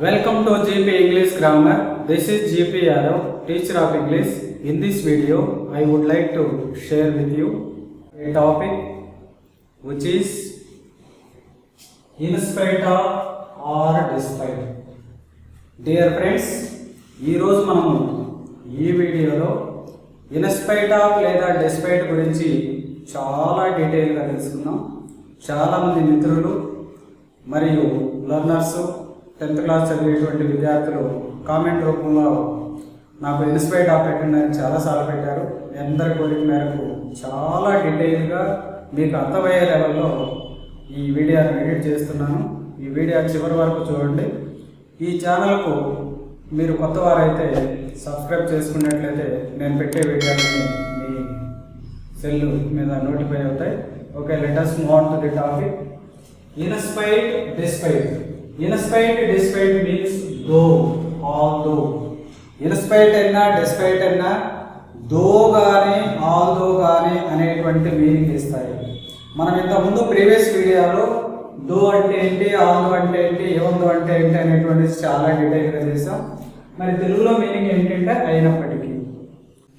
Welcome to GP English Grammar. This is GP Yadav, teacher of English. In this video, I would like to share with you a topic which is in spite of or despite. Dear friends, ఈ రోజు మనము ఈ వీడియోలో in spite of లేదా despite గురించి చాలా డీటెయిల్గా తెలుసుకుందాం. చాలామంది మిత్రులు మరియు లర్నర్స్ 10th క్లాస్ చదివేటువంటి విద్యార్థులు కామెంట్ రూపంలో నాకు ఇన్స్పైట్ ఆఫ్ పెట్టండి అని చాలాసార్లు పెట్టారు. అందరి కోరిక మేరకు చాలా డీటెయిల్గా మీకు అర్థమయ్యే లెవెల్లో ఈ వీడియోని ఎడిట్ చేస్తున్నాను. ఈ వీడియో చివరి వరకు చూడండి. ఈ ఛానల్కు మీరు కొత్త వారైతే సబ్స్క్రైబ్ చేసుకున్నట్లయితే నేను పెట్టే వీడియోని మీ సెల్ మీద నోటిఫై అవుతాయి. Okay, let us move on to the topic. In spite, despite. In spite, despite means though, although. In spite అయినా despite అయినా though కానీ although కానీ అనేటువంటి మీనింగ్ ఇస్తాయి. మనం ఇంతకుముందు ప్రీవియస్ వీడియోలో దో అంటే ఏంటి, although అంటే ఏంటి, even though అంటే ఏంటి అనేటువంటిది చాలా డీటెయిల్గా చేసాం. మరి తెలుగులో మీనింగ్ ఏంటంటే అయినప్పటికీ.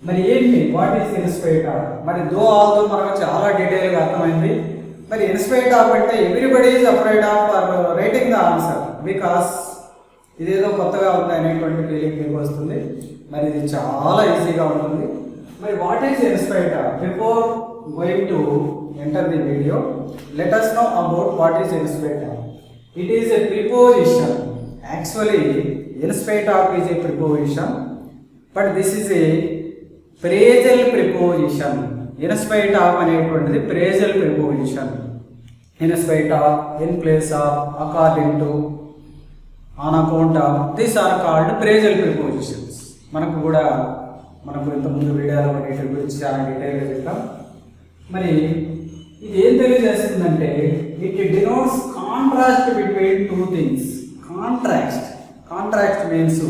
మరి ఏంటి what is in spite of? మరి దో ఆల్దో మనకు చాలా డీటెయిల్గా అర్థమైంది. మరి ఇన్ స్పైట్ ఆఫ్ అంటే everybody is afraid of for writing the answer because ఇదేదో కొత్తగా ఉంది అనేటువంటి ఫీలింగ్ మీకు వస్తుంది. మరి ఇది చాలా ఈజీగా ఉంటుంది. మరి what is in spite of? Before going to enter the video, let us know about what is in spite of. It is a preposition. Actually, in spite of is a preposition, but this is a phrasal preposition. In spite of అనేటువంటిది phrasal preposition. In spite of, in place of, according to, on account of, these are called phrasal prepositions. మనకు ఇంతకుముందు వీడియోలో వీటి గురించి చాలా డీటెయిల్గా చెప్తాం. మరి ఇది ఏం తెలియజేస్తుందంటే it denotes contrast between two things. Contract means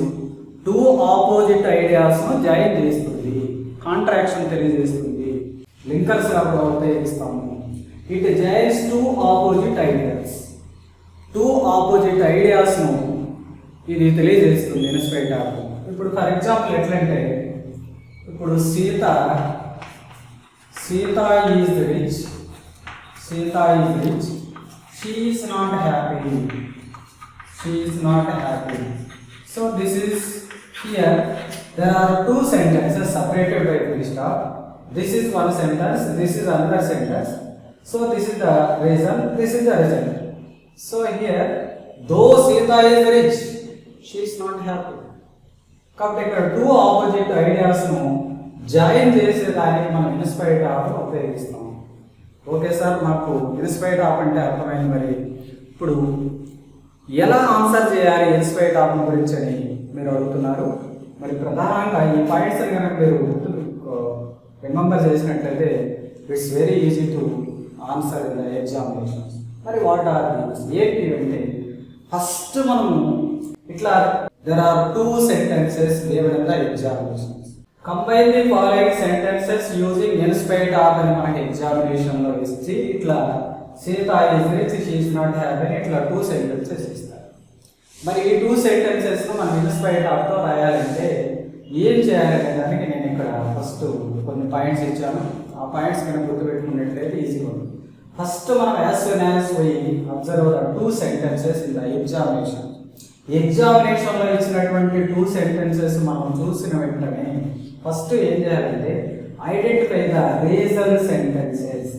two opposite ఐడియాస్ను జాయిన్ చేస్తుంది. కాంట్రాక్షన్ తెలియజేస్తుంది. లింకర్స్ కూడా ఉపయోగిస్తాము. ఇట్ జాయిన్స్ టూ ఆపోజిట్ ఐడియాస్ను ఇది తెలియజేస్తుంది ఇన్ స్పైట్ ఆఫ్. ఇప్పుడు ఫర్ ఎగ్జాంపుల్ ఎట్లంటే, ఇప్పుడు Sita is rich, she is not happy. So this is here there are two sentences separated by full stop. This is one sentence, this is another sentence. So this is the reason, this is the result. So here though Sita is rich, she is not happy. కాబట్టి ఇక్కడ two opposite ఐడియాస్ను join చేసేదానికి మనం in spite of ఉపయోగిస్తాం. Okay sir, నాకు in spite of అంటే అర్థమైంది. మరి ఇప్పుడు ఎలా ఆన్సర్ చేయాలి ఇన్స్పైట్ ఆఫ్ గురించి అని మీరు అడుగుతున్నారు. మరి ప్రధానంగా ఈ పాయింట్స్ కనుక మీరు రిమెంబర్ చేసినట్లయితే it's very easy to answer in the examinations. మరి వాట్ ఆర్ దీస్ ఏంటి అంటే, ఫస్ట్ మనము ఇట్లా there are two sentences given in the examinations. Combine the following sentences using in spite of అని మనకి ఎగ్జామినేషన్లో ఇచ్చి ఇట్లా Sita is rich, she is not happy అని ఇట్లా టూ సెంటెన్సెస్ ఇస్తారు. మరి ఈ టూ సెంటెన్సెస్ను మనం ఇన్స్పైట్ ఆఫ్తో రాయాలంటే ఏం చేయాలనే దానికి నేను ఇక్కడ ఫస్ట్ కొన్ని పాయింట్స్ ఇచ్చాను. ఆ పాయింట్స్ కనుక గుర్తుపెట్టుకున్నట్లయితే ఈజీగా ఉంటుంది. ఫస్ట్ మనం యాజ్ సూన్ యాజ్ పోయి observe the two sentences in the examination. ఎగ్జామినేషన్లో ఇచ్చినటువంటి టూ సెంటెన్సెస్ మనం చూసిన వెంటనే ఫస్ట్ ఏం చేయాలంటే identify the reason sentences.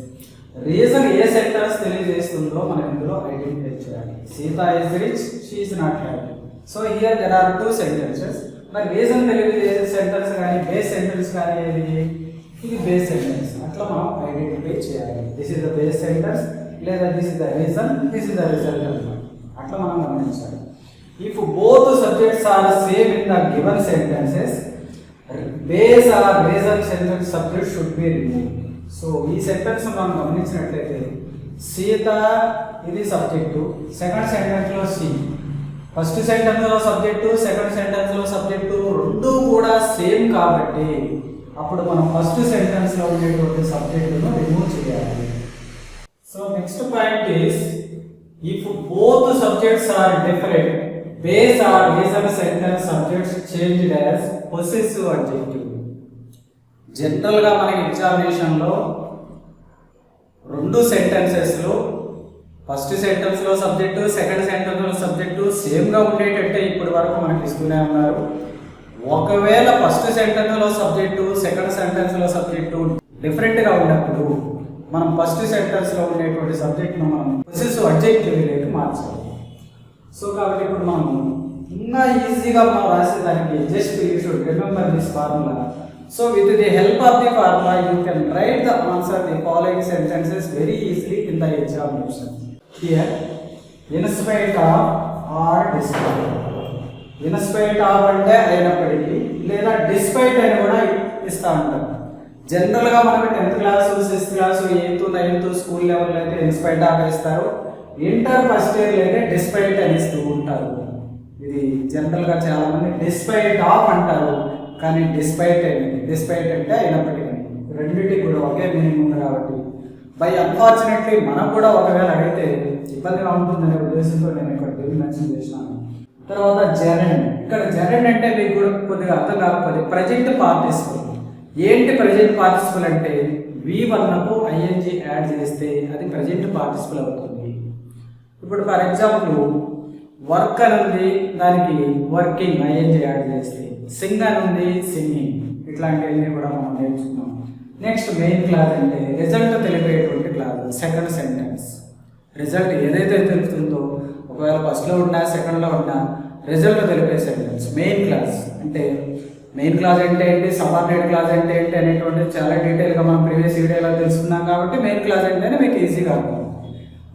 Reason ఏ సెంటెన్స్ తెలియజేస్తుందో మనం ఇందులో ఐడెంటిఫై చేయాలి. Sita is rich, she is not happy. So here there are two sentences. మరి రీజన్ తెలియజేసే సెంటెన్స్ కానీ బేస్ సెంటెన్స్ కానీ ఏది? ఇది బేస్ సెంటెన్స్. అట్లా మనం ఐడెంటిఫై చేయాలి. This is the base sentence లేదా this is the reason, this is the result అన్నమాట. అట్లా మనం గమనించాలి. If both subjects are same in the given sentences, base or reason sentence subject should be remove. So ఈ sentence మనం గమనించినట్లయితే సీత ఇది subject, second సెంటెన్స్లో సి. ఫస్ట్ సెంటెన్స్లో సబ్జెక్టు, సెకండ్ సెంటెన్స్లో సబ్జెక్టు రెండు కూడా సేమ్ కాబట్టి అప్పుడు మనం ఫస్ట్ సెంటెన్స్లో ఉండేటువంటి సబ్జెక్టును రిమూవ్ చేయాలి. So next point is, if both subjects are different, base or reason sentence subjects changed as possessive adjective. జనరల్గా మనకి ఎగ్జామినేషన్లో రెండు సెంటెన్సెస్లో ఫస్ట్ సెంటెన్స్లో సబ్జెక్టు సెకండ్ సెంటెన్స్లో సబ్జెక్టు సేమ్గా ఉండేటట్టే ఇప్పటి వరకు మనకి ఇస్తూనే ఉన్నారు. ఒకవేళ ఫస్ట్ సెంటెన్స్లో సబ్జెక్టు సెకండ్ సెంటెన్స్లో సబ్జెక్టు డిఫరెంట్గా ఉన్నప్పుడు మనం ఫస్ట్ సెంటెన్స్లో ఉండేటువంటి సబ్జెక్ట్ను మనం పొసెసివ్ అడ్జెక్టివ్లోకి మార్చాలి. సో కాబట్టి ఇప్పుడు మనం ఇంకా ఈజీగా మనం రాసేదానికి just you should remember this formula. So with the help of the formula you can write the answer the following sentences very easily in the examination. Here in spite of or despite. In spite of అంటే అయినప్పటికీ లేదా despite అని కూడా ఇస్తూ ఉంటారు. జనరల్గా మనకి 10th class 6th class 8th 9th school లెవెల్లో అయితే ఇన్స్పైట్ ఆఫ్ ఇస్తారు. ఇంటర్ ఫస్ట్ ఇయర్లో అయితే డిస్పైట్ అని ఇస్తూ ఉంటారు. ఇది జనరల్గా చాలామంది డిస్పైట్ ఆఫ్ అంటారు, కానీ డిస్పైట్ అనేది డిస్పైట్ అంటే అయినప్పటికీ రెండింటికి కూడా ఒకే మీనింగ్ ఉంది కాబట్టి బై అన్ఫార్చునేట్లీ మనకు కూడా ఒకవేళ అడిగితే ఇబ్బందిగా ఉంటుందనే ఉద్దేశంతో నేను ఇక్కడ దీన్ని మెన్షన్ చేసినాను. తర్వాత జెరెండ్. ఇక్కడ జెరెండ్ అంటే మీకు కూడా కొద్దిగా అర్థం కాకపోతే ప్రజెంట్ పార్టిసిపల్. ఏంటి ప్రజెంట్ పార్టిసిపల్ అంటే V1కు ING యాడ్ చేస్తే అది ప్రజెంట్ పార్టిసిపల్ అవుతుంది. ఇప్పుడు ఫర్ ఎగ్జాంపుల్ వర్క్ అని ఉంది, దానికి వర్కింగ్ ING యాడ్ చేస్తే, సింగ్ అని ఉంది సింగింగ్, ఇట్లాంటివన్నీ కూడా మనం నేర్చుకున్నాం. నెక్స్ట్ మెయిన్ క్లాజ్ అంటే రిజల్ట్ తెలిపేటువంటి క్లాజ్. సెకండ్ సెంటెన్స్ రిజల్ట్ ఏదైతే తెలుపుతుందో ఒకవేళ ఫస్ట్లో ఉన్నా సెకండ్లో ఉన్నా రిజల్ట్ తెలిపే సెంటెన్స్ మెయిన్ క్లాజ్. అంటే మెయిన్ క్లాజ్ అంటే ఏంటి, సబార్డినేట్ క్లాజ్ అంటే ఏంటి అనేటువంటి చాలా డీటెయిల్గా మనం ప్రీవియస్ వీడియోలో తెలుసుకున్నాం కాబట్టి మెయిన్ క్లాజ్ అంటేనే మీకు ఈజీగా అర్థం.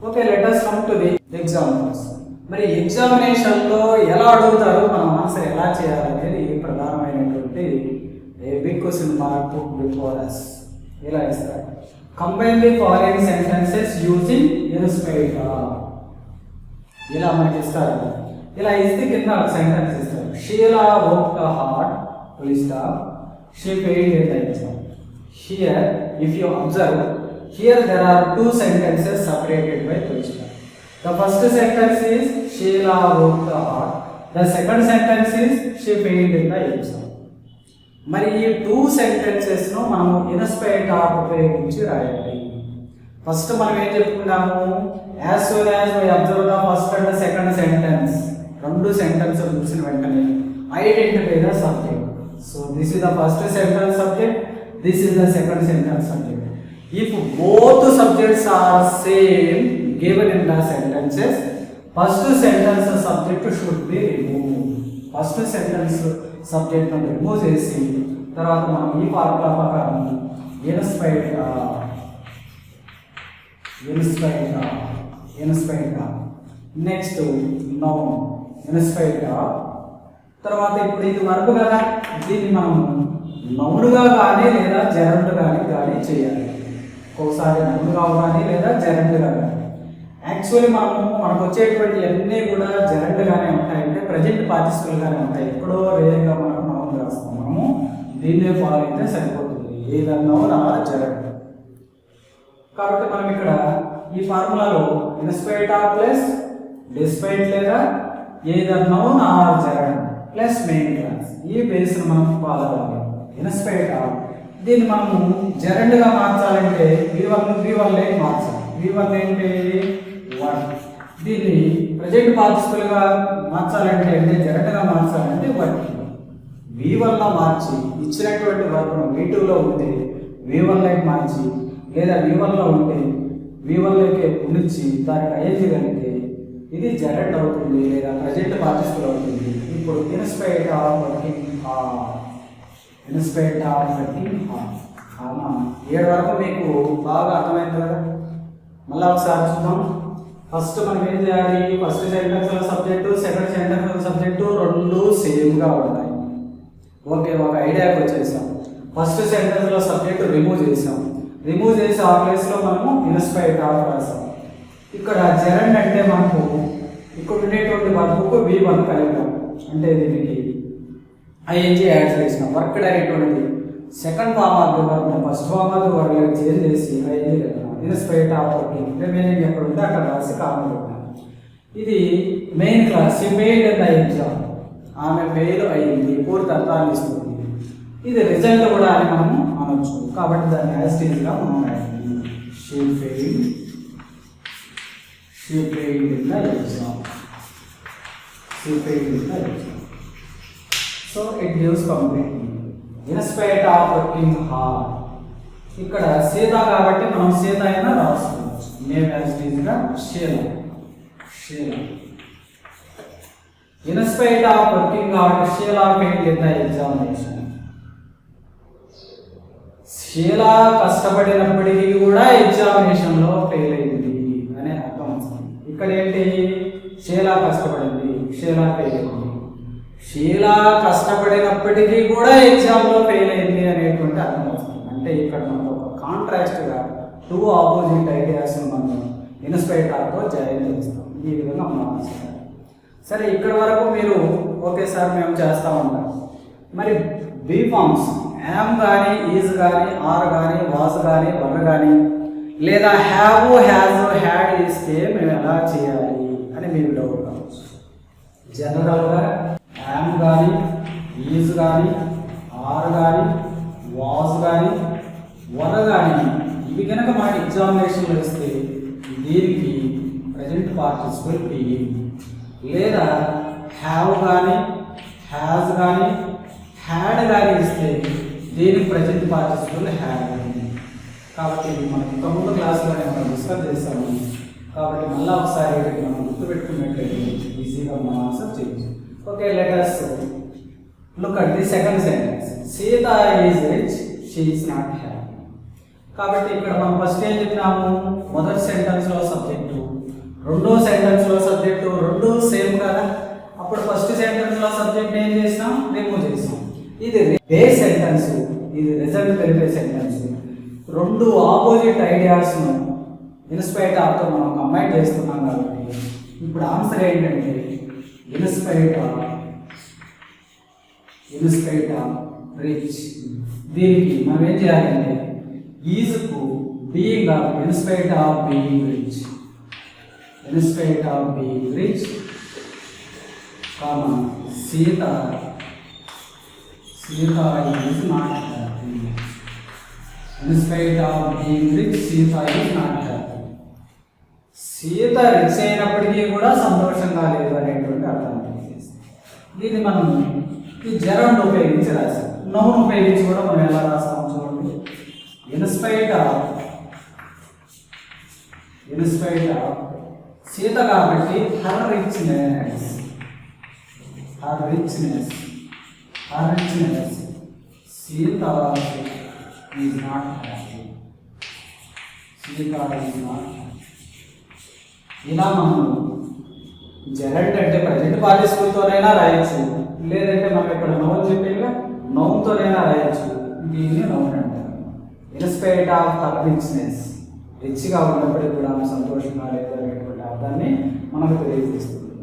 Okay, let us come to the examples. మరి ఎగ్జామినేషన్లో ఎలా అడుగుతారు, మనం ఆన్సర్ ఎలా చేయాలనేది ప్రధానమైనటువంటి big question mark before us. ఇలా ఇస్తారు, combine the following sentences using in spite of. ఇలా మనకి ఇస్తారు. ఇలా ఇస్తే కింద సెంటెన్స్ ఇస్తారు. Sheela worked hard full stop, she failed in the exam. Here if you observe, here there are two sentences separated by full stop. The first sentence is Sheila worked hard. The second sentence is she failed in the exam. మరి ఈ two సెంటెన్సెస్ను మనం in spite of ఉపయోగించి రాయాలి. First మనం ఏం చెప్పుకున్నాము, as soon as we observe the first and second sentence, రెండు sentence చూసిన వెంటనే identify the subject. So this is the first sentence subject, this is the second sentence subject. If both subjects are same given in the sentences, first sentence subject should be removed. First sentence subject ను remove చేసి తర్వాత మనం ఈ formula ప్రకారం in spite next noun in spite. తర్వాత ఇప్పుడు ఇది verb కదా, దీన్ని మనం నౌనుగా కానీ లేదా జెరండ్గా కానీ చేయాలి. ఒకసారి నౌనుగా కానీ లేదా జెరండ్గా కానీ. యాక్చువల్లీ మనకు వచ్చేటువంటి అన్నీ కూడా జెరండ్గానే ఉంటాయి, అంటే ప్రజెంట్ పార్టిసిపల్గానే ఉంటాయి. ఎప్పుడో రేర్గా మనకు నౌన్ రాస్తాం. మనము దీన్నే ఫాలో అయితే సరిపోతుంది, ఏదన్నా నౌన్ ఆర్ జెరండ్. కాబట్టి మనం ఇక్కడ ఈ ఫార్ములాలో ఇన్స్పైట్ ఆఫ్ ప్లస్ డిస్పైట్ లేదా ఏదన్నా noun are gerund plus main class, ఈ బేస్ను మనం ఫాలో అవ్వాలి. ఇన్స్పైట్ ఆఫ్ దీన్ని మనము జెరండ్గా మార్చాలంటే V1 మార్చాలి. V1 ఏంటి 1. దీన్ని ప్రజెంట్ పార్టిసిపల్గా మార్చాలంటే అంటే జెరండ్గా మార్చాలంటే వర్కింగ్. V1లో మార్చి ఇచ్చినటువంటి వర్క్ను V2లో ఉంటే V1లోకి మార్చి, లేదా V1లో ఉంటే V1లోకి ఉంచి దానికి ING కలిగితే ఇది జెరండ్ అవుతుంది లేదా ప్రజెంట్ పార్టిసిపల్ అవుతుంది. ఇప్పుడు ఇన్స్పైట్ ఆఫ్ వర్కింగ్ అవునా, 7 వరకు మీకు బాగా అర్థమైంది కదా. మళ్ళీ ఒకసారి చూద్దాం. ఫస్ట్ మనం ఏం చేయాలి, ఫస్ట్ సెంటెన్స్లో సబ్జెక్టు సెకండ్ సెంటెన్స్లో సబ్జెక్టు రెండు సేమ్గా ఉంటాయి. ఓకే, ఒక ఐడియాకి వచ్చేసాం. ఫస్ట్ సెంటెన్స్లో సబ్జెక్టు రిమూవ్ చేసాం. రిమూవ్ చేసి ఆ ప్లేస్లో మనము ఇన్స్పైట్ ఆఫ్ రాసాం. ఇక్కడ జెరండ్ అంటే మనకు ఇక్కడ ఉండేటువంటి వర్క్కు V1 కలిపాం, అంటే దీనికి ING యాడ్ చేసిన వర్క్ అనేటువంటిది second form of the work first form of the work change చేసి ING కలిపాం. ఇన్స్పైట్ ఆఫ్ వర్కింగ్ అంటే మీనింగ్ ఎక్కడ ఉంటే అక్కడ రాసి కామన్ పెట్టాం. ఇది main class. She failed in the exam. ఆమె ఫెయిల్ అయింది, పూర్తి అర్థాన్ని ఇస్తుంది. ఇది రిజల్ట్ కూడా అని మనము అనొచ్చు. కాబట్టి దాన్ని యాజ్ ఇట్ ఈజ్గా మనం రాయాలి. She failed in the exam. She failed in the exam. So it gives complete in spite of working hard. ఇక్కడ సీత కాబట్టి మనం సీత అయినా రాసుకోవచ్చు. నేమ్ యాజ్ ఇట్ ఈజ్గా Sheela. In spite of working hard Sheela failed in the examination. Sheela కష్టపడినప్పటికీ కూడా ఎగ్జామినేషన్లో fail అయింది అనే అర్థం వస్తుంది. ఇక్కడ ఏంటి? షీలా కష్టపడింది, షీలా ఫెయిల్ అయింది. షీలా కష్టపడినప్పటికీ కూడా ఎగ్జామ్లో ఫెయిల్ అయింది అనేటువంటి అర్థం వస్తుంది. అంటే ఇక్కడ మనకు ఒక కాంట్రాస్ట్గా టూ ఆపోజిట్ ఐడియాస్ మనం ఇన్స్పైర్తో జాయిన్ చేస్తాం. ఈ విధంగా మనం సరే ఇక్కడ వరకు మీరు ఓకే సార్ మేము చేస్తూ ఉంటాం. మరి బీ ఫార్మ్స్ యామ్ కానీ, ఈజ్ కానీ, ఆర్ కానీ, వాస్ కానీ, వర్ కానీ లేదా హ్యావ్, హ్యాజ్, హ్యాడ్ ఇస్తే మేము ఎలా చేయాలి అని మీకు డౌట్ కావచ్చు. జనరల్గా యామ్ కానీ, ఈజ్ కానీ, ఆర్ కానీ, వాస్ కానీ, వర్ కానీ ఇవి కనుక మనకి ఎగ్జామినేషన్లో ఇస్తే దీనికి ప్రజెంట్ పార్టిసిపల్ బీయింగ్, లేదా హ్యావ్ కానీ, హ్యాజ్ కానీ, హ్యాడ్ కానీ ఇస్తే దీనికి ప్రజెంట్ పార్టిసిపల్ హ్యాడ్. కాబట్టి మనం ఇంతకుముందు క్లాస్లోనే మనం డిస్కస్ చేస్తాము. కాబట్టి మళ్ళీ ఒకసారి మనం గుర్తుపెట్టుకున్నట్లయితే ఈజీగా మనం ఆన్సర్ చేయొచ్చు. Okay, let us look at the second sentence. Sita is rich, she is not happy. కాబట్టి ఇక్కడ మనం ఫస్ట్ ఏం చెప్పినాము? మొదటి సెంటెన్స్లో సబ్జెక్టు, రెండో సెంటెన్స్లో సబ్జెక్టు రెండు సేమ్ కదా. అప్పుడు ఫస్ట్ సెంటెన్స్లో సబ్జెక్ట్ ఏం చేసినాం? రిమూవ్ చేసినాం. ఇది బేస్ సెంటెన్స్, ఇది రిజల్ట్ తెలిపే సెంటెన్స్. రెండు ఆపోజిట్ ఐడియాస్ను ఇన్స్పైట్ ఆఫ్తో మనం కంబైన్ చేస్తున్నాం. కాబట్టి ఇప్పుడు ఆన్సర్ ఏంటంటే ఇన్స్పైట్ ఆఫ్ రిచ్. దీనికి మనం ఏం చేయాలంటే ఈజ్కు being of in spite of being rich, Sita is not happy. In spite of being rich Sita is not happy. Sita rich అయినప్పటికీ కూడా సంతోషంగా లేదు అనేటువంటి అర్థం. దీన్ని మనం ఈ జెరౌండ్ ఉపయోగించి రాసాం. నౌన్ ఉపయోగించి కూడా మనం ఎలా రాస్తాం చూడండి. ఇన్స్పైట్ ఆఫ్ సీత కాబట్టి her richness Sita is not happy. ఇలా మనం జెరల్డ్ అంటే ప్రజెంట్ పార్టిసిపల్తోనైనా రాయొచ్చు, లేదంటే మనం ఇక్కడ నౌన్ చెప్పేగా నౌన్తోనైనా రాయొచ్చు. దీన్ని నౌన్ అంటారు. ఇన్స్పైట్ ఆఫ్ హర్ రిచ్నెస్, రిచ్గా ఉన్నప్పటికీ కూడా సంతోషంగా లేదు అనేటువంటి అర్థాన్ని మనకు తెలియజేస్తుంది.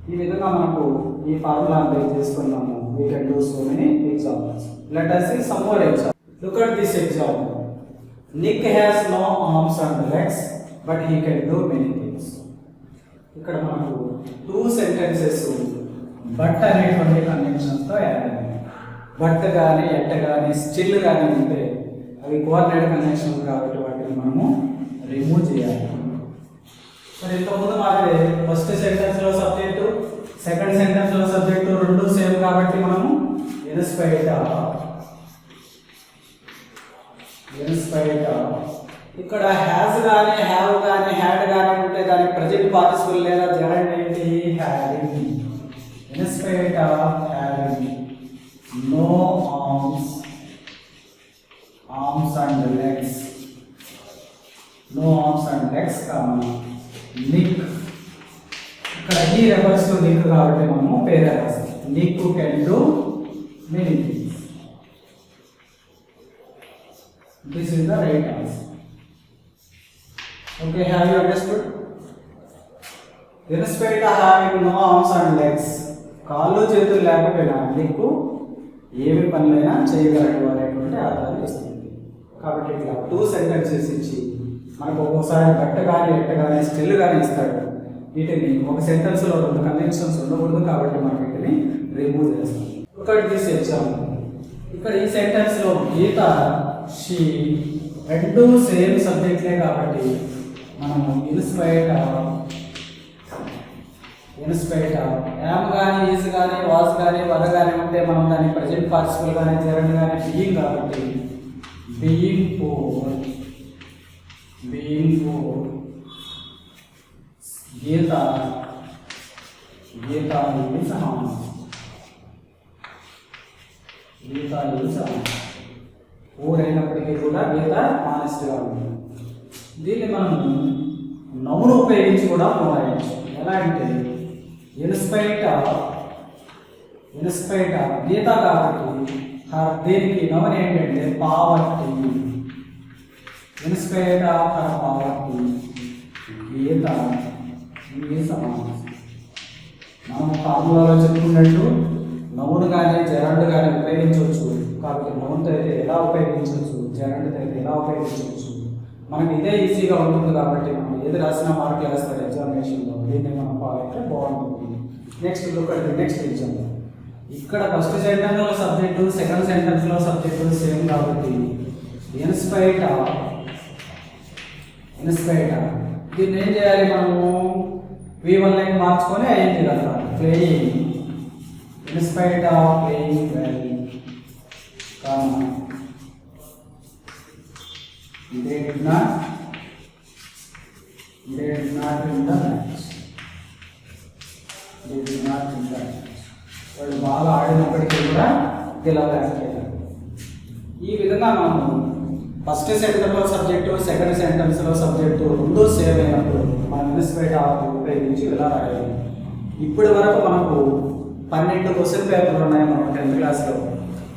ఈ విధంగా మనకు ఈ ఫార్ములా బేస్ చేసుకున్నాము. We can do so many examples. Let us see some more examples. Look at this example. Nick has no arms and legs, but he can do many things. ఇక్కడ మనకు టూ సెంటెన్సెస్ బట్ అనేటువంటి కన్వెన్షన్స్తో add అయ్యాయి. But కానీ, at కానీ, still కానీ ఉంటే అవి coordinate conventions కాబట్టి వాటిని మనము రిమూవ్ చేయాలి. మరి ఇంతకుముందు మాట్లాడే ఫస్ట్ సెంటెన్స్లో సబ్జెక్టు, సెకండ్ సెంటెన్స్లో సబ్జెక్టు రెండు సేమ్ కాబట్టి మనము ఇన్స్పైట్ ఇక్కడ హ్యాజ్ కానీ, హ్యావ్ కానీ, హ్యాడ్ కానీ ఉంటే దానికి ప్రజెంట్ పార్టిసిపల్ లేదా జెరల్డ్ ఏంటి? Having. In spite of having no arms and legs, Nick. ఇక్కడ ఈ రెఫర్స్ టు నిక్ కాబట్టి మనము పేరే రాస్తాం. Nick can do many things. This is the right answer. Okay, have you understood? Irrespective of having no arms and legs, కాళ్ళు చేతులు లేకపోయినా నీకు ఏమి పనులైనా చేయగలడు అనేటువంటి అర్థాన్ని ఇస్తుంది. కాబట్టి ఇట్లా టూ సెంటెన్సెస్ ఇచ్చి మనకు ఒక్కోసారి బట్ట కానీ, ఎట్ట కానీ, స్టిల్ కానీ ఇస్తాడు. వీటిని ఒక సెంటెన్స్లో రెండు కనెక్షన్స్ ఉండకూడదు కాబట్టి మనం వీటిని రిమూవ్ చేస్తాం. ఒకటి తీసేచ్చాము. ఇక్కడ ఈ సెంటెన్స్లో గీత, షీ రెండు సేమ్ సబ్జెక్ట్లే కాబట్టి మనము ఇన్స్పైర్డ్ యామ్ కానీ, ఈజ్ కానీ, వాజ్ కానీ, వర్ కానీ ఉంటే మనం దాన్ని ప్రజెంట్ పార్టిసిపల్ కానీ, జెరండ్ కానీ బీయింగ్ కాబట్టి being poor Geeta is poor అయినప్పటికీ కూడా గీత ఆనెస్ట్గా ఉంది. దీన్ని మనం నౌన్ ఉపయోగించి కూడా రాయవచ్చు. ఎలా అంటే ఇన్స్పైర్డ్ గీత కాబట్టి దీనికి నౌన్ ఏంటంటే poverty. Inspired of her poverty Geeta is honest. మనం ఫార్ములాలో చెప్పుకున్నట్టు నౌన్ కానీ జెరండ్ కానీ ఉపయోగించవచ్చు. కాబట్టి నౌన్తో అయితే ఎలా ఉపయోగించవచ్చు, జెరండ్తో అయితే ఎలా ఉపయోగించవచ్చు, మనకి ఇదే ఈజీగా ఉంటుంది. కాబట్టి మనం ఏది రాసినా మార్కులు వేస్తారు ఎగ్జామినేషన్లో. దీన్ని మనం ఫాలో అయితే బాగుంటుంది. Next example. ఇక్కడ ఫస్ట్ సెంటెన్స్లో సబ్జెక్టు, సెకండ్ సెంటెన్స్లో సబ్జెక్టు సేమ్ కాబట్టి ఇన్స్పైర్డ్ ఆఫ్ దీన్ని ఏం చేయాలి, మనము V1 లైన్ మార్చుకొని అయింది కదా playing. Inspired of playing well, they did not win the match. వాళ్ళు బాగా ఆడినప్పటికీ కూడా గెలవలేకపోయారు. ఈ విధంగా మనము ఫస్ట్ సెంటెన్స్లో సబ్జెక్టు, సెకండ్ సెంటెన్స్లో సబ్జెక్టు రెండూ సేవ్ అయినప్పుడు మనం ఇన్స్పైర్డ్ ఆఫ్ ఉపయోగించి ఇలా రాయాలి. ఇప్పటి వరకు మనకు 12 క్వశ్చన్ పేపర్లు ఉన్నాయి. మనం 10th క్లాస్లో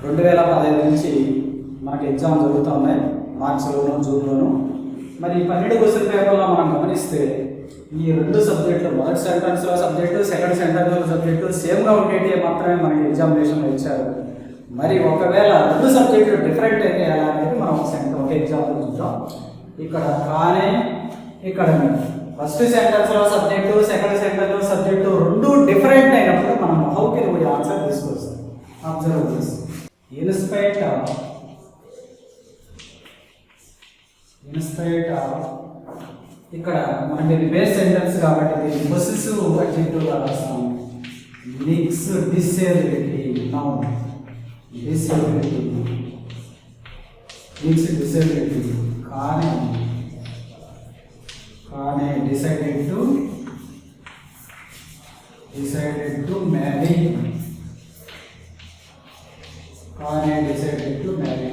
2015 నుంచి మనకి ఎగ్జామ్ జరుగుతూ ఉన్నాయి, మార్చిలోను జూన్లోను. మరి 12 క్వశ్చన్ పేపర్లో మనం గమనిస్తే ఈ రెండు సబ్జెక్టులు, మొదటి సెంటెన్స్లో సబ్జెక్టు, సెకండ్ సెంటెన్స్లో సబ్జెక్టు సేమ్గా ఉండేటివి మాత్రమే మనకి ఎగ్జామినేషన్లో ఇచ్చారు. మరి ఒకవేళ రెండు సబ్జెక్టులు డిఫరెంట్ అయితే ఎలా అనేది మనం ఒక ఎగ్జాంపుల్ చూద్దాం. ఇక్కడ కానీ, ఇక్కడ ఫస్ట్ సెంటెన్స్లో సబ్జెక్టు, సెకండ్ సెంటెన్స్లో సబ్జెక్టు రెండు డిఫరెంట్ అయినప్పుడు మనం హౌ కెన్ వి ఆన్సర్ తీసుకొస్తాం. Observe this. ఇన్స్పైర్డ్ ఆఫ్ ఇక్కడ మనకి ఇది బేస్ సెంటెన్స్ కాబట్టి ఇది పొసెసివ్ అడ్జెక్టివ్గా రాస్తాం. లిక్స్ డిసేబిలిటీ నౌన్, డిసేబిలిటీ కానీ డిసైడెడ్ టు మ్యారీ.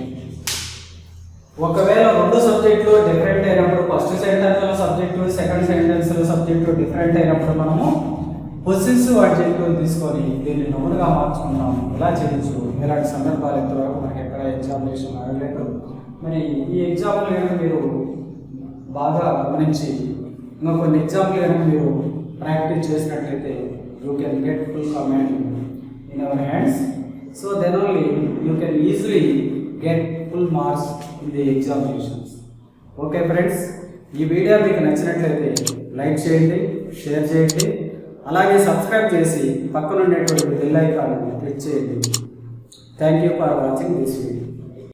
ఒకవేళ రెండు సబ్జెక్టులు డిఫరెంట్ అయినప్పుడు, ఫస్ట్ సెంటెన్స్లో సబ్జెక్టు, సెకండ్ సెంటెన్స్లో సబ్జెక్టు డిఫరెంట్ అయినప్పుడు మనము పొసెసివ్ అడ్జెక్టివ్ తీసుకొని దీన్ని నౌన్గా మార్చుకున్నాం. ఇలా చేయొచ్చు. ఇలాంటి సందర్భాలు ఇంతవరకు మనకి ఎక్కడ ఎగ్జామినేషన్ అడగలేదు. మరి ఈ ఎగ్జాంపుల్ కనుక మీరు బాగా గమనించి ఇంకా కొన్ని ఎగ్జాంపుల్ కనుక మీరు ప్రాక్టీస్ చేసినట్లయితే you can get full command in our hands. So then only you can easily get full marks in the examinations. Okay friends, ఈ వీడియో మీకు నచ్చినట్లయితే లైక్ చేయండి, షేర్ చేయండి, అలాగే సబ్స్క్రైబ్ చేసి పక్కన ఉండేటువంటి బెల్ ఐకాన్ క్లిక్ చేయండి. Thank you for watching this video.